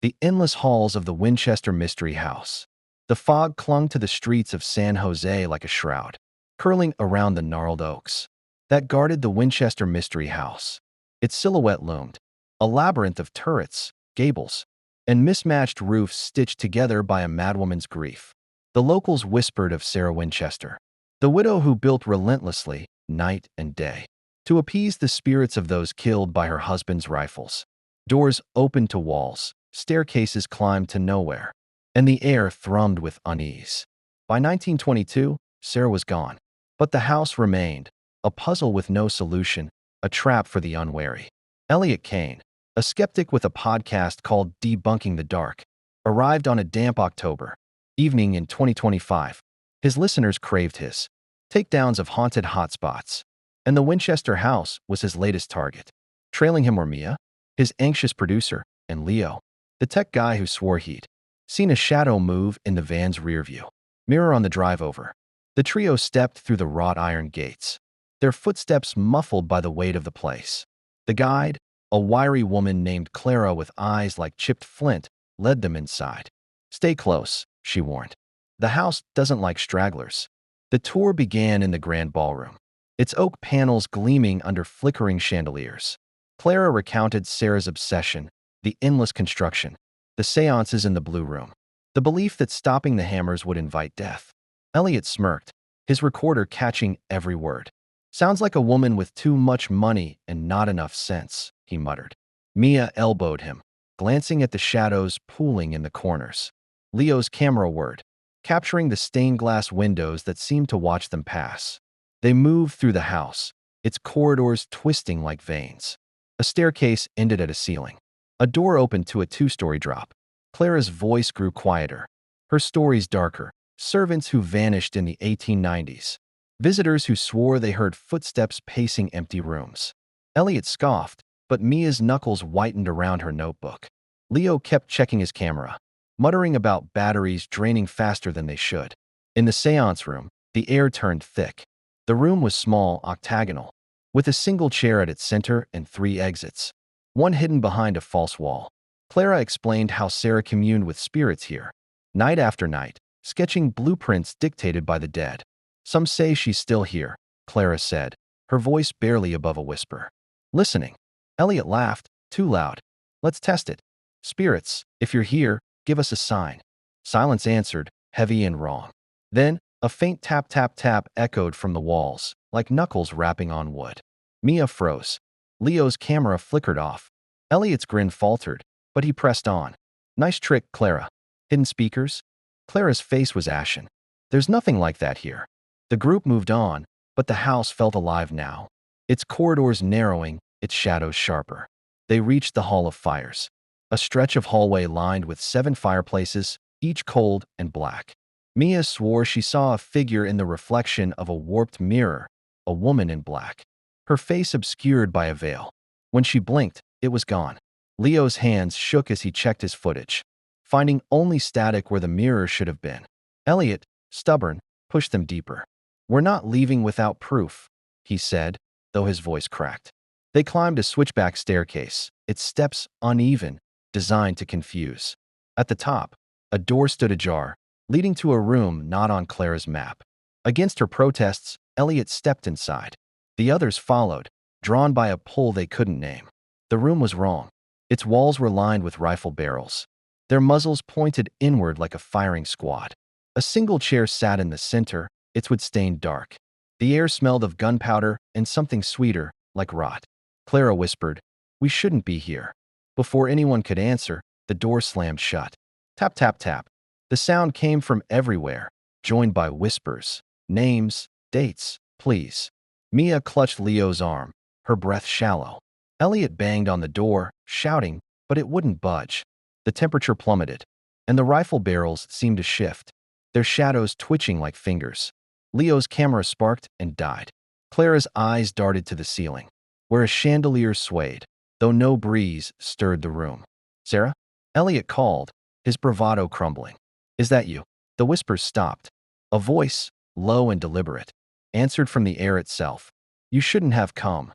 The endless halls of the Winchester Mystery House. The fog clung to the streets of San Jose like a shroud, curling around the gnarled oaks that guarded the Winchester Mystery House. Its silhouette loomed, a labyrinth of turrets, gables, and mismatched roofs stitched together by a madwoman's grief. The locals whispered of Sarah Winchester, the widow who built relentlessly, night and day, to appease the spirits of those killed by her husband's rifles. Doors opened to walls, staircases climbed to nowhere, and the air thrummed with unease. By 1922, Sarah was gone, but the house remained, a puzzle with no solution, a trap for the unwary. Elliot Kane, a skeptic with a podcast called Debunking the Dark, arrived on a damp October evening in 2025. His listeners craved his takedowns of haunted hotspots, and the Winchester house was his latest target. Trailing him were Mia, his anxious producer, and Leo, the tech guy who swore he'd seen a shadow move in the van's rearview mirror on the drive over. The trio stepped through the wrought iron gates, their footsteps muffled by the weight of the place. The guide, a wiry woman named Clara with eyes like chipped flint, led them inside. "Stay close," she warned. "The house doesn't like stragglers." The tour began in the grand ballroom, its oak panels gleaming under flickering chandeliers. Clara recounted Sarah's obsession, the endless construction, the seances in the Blue Room, the belief that stopping the hammers would invite death. Elliot smirked, his recorder catching every word. "Sounds like a woman with too much money and not enough sense," he muttered. Mia elbowed him, glancing at the shadows pooling in the corners. Leo's camera whirred, capturing the stained glass windows that seemed to watch them pass. They moved through the house, its corridors twisting like veins. A staircase ended at a ceiling. A door opened to a two-story drop. Clara's voice grew quieter, her stories darker. Servants who vanished in the 1890s. Visitors who swore they heard footsteps pacing empty rooms. Elliot scoffed, but Mia's knuckles whitened around her notebook. Leo kept checking his camera, muttering about batteries draining faster than they should. In the seance room, the air turned thick. The room was small, octagonal, with a single chair at its center and 3 exits, one hidden behind a false wall. Clara explained how Sarah communed with spirits here, night after night, sketching blueprints dictated by the dead. "Some say she's still here," Clara said, her voice barely above a whisper. "Listening." Elliot laughed, too loud. "Let's test it. Spirits, if you're here, give us a sign." Silence answered, heavy and wrong. Then, a faint tap-tap-tap echoed from the walls, like knuckles rapping on wood. Mia froze. Leo's camera flickered off. Elliot's grin faltered, but he pressed on. "Nice trick, Clara. Hidden speakers?" Clara's face was ashen. "There's nothing like that here." The group moved on, but the house felt alive now, its corridors narrowing, its shadows sharper. They reached the Hall of Fires, a stretch of hallway lined with 7 fireplaces, each cold and black. Mia swore she saw a figure in the reflection of a warped mirror, a woman in black, her face obscured by a veil. When she blinked, it was gone. Leo's hands shook as he checked his footage, finding only static where the mirror should have been. Elliot, stubborn, pushed them deeper. "We're not leaving without proof," he said, though his voice cracked. They climbed a switchback staircase, its steps uneven, designed to confuse. At the top, a door stood ajar, leading to a room not on Clara's map. Against her protests, Elliot stepped inside. The others followed, drawn by a pull they couldn't name. The room was wrong. Its walls were lined with rifle barrels, their muzzles pointed inward like a firing squad. A single chair sat in the center, its wood stained dark. The air smelled of gunpowder and something sweeter, like rot. Clara whispered, "We shouldn't be here." Before anyone could answer, the door slammed shut. Tap, tap, tap. The sound came from everywhere, joined by whispers, names, dates, please. Mia clutched Leo's arm, her breath shallow. Elliot banged on the door, shouting, but it wouldn't budge. The temperature plummeted, and the rifle barrels seemed to shift, their shadows twitching like fingers. Leo's camera sparked and died. Clara's eyes darted to the ceiling, where a chandelier swayed, though no breeze stirred the room. "Sarah?" Elliot called, his bravado crumbling. "Is that you?" The whispers stopped. A voice, low and deliberate, answered from the air itself. "You shouldn't have come."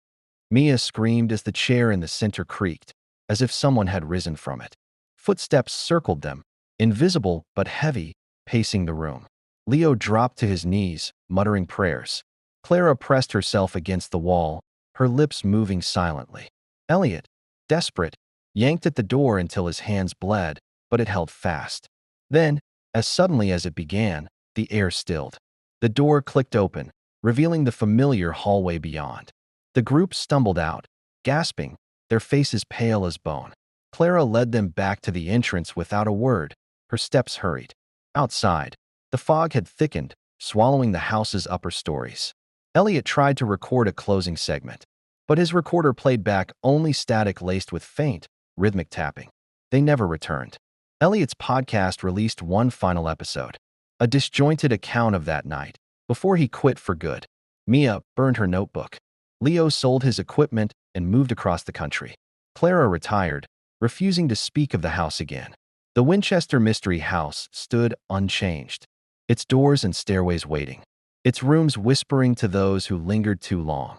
Mia screamed as the chair in the center creaked, as if someone had risen from it. Footsteps circled them, invisible but heavy, pacing the room. Leo dropped to his knees, muttering prayers. Clara pressed herself against the wall, her lips moving silently. Elliot, desperate, yanked at the door until his hands bled, but it held fast. Then, as suddenly as it began, the air stilled. The door clicked open, revealing the familiar hallway beyond. The group stumbled out, gasping, their faces pale as bone. Clara led them back to the entrance without a word, her steps hurried. Outside, the fog had thickened, swallowing the house's upper stories. Elliot tried to record a closing segment, but his recorder played back only static laced with faint, rhythmic tapping. They never returned. Elliot's podcast released one final episode, a disjointed account of that night, before he quit for good. Mia burned her notebook. Leo sold his equipment and moved across the country. Clara retired, refusing to speak of the house again. The Winchester Mystery House stood unchanged, its doors and stairways waiting, its rooms whispering to those who lingered too long.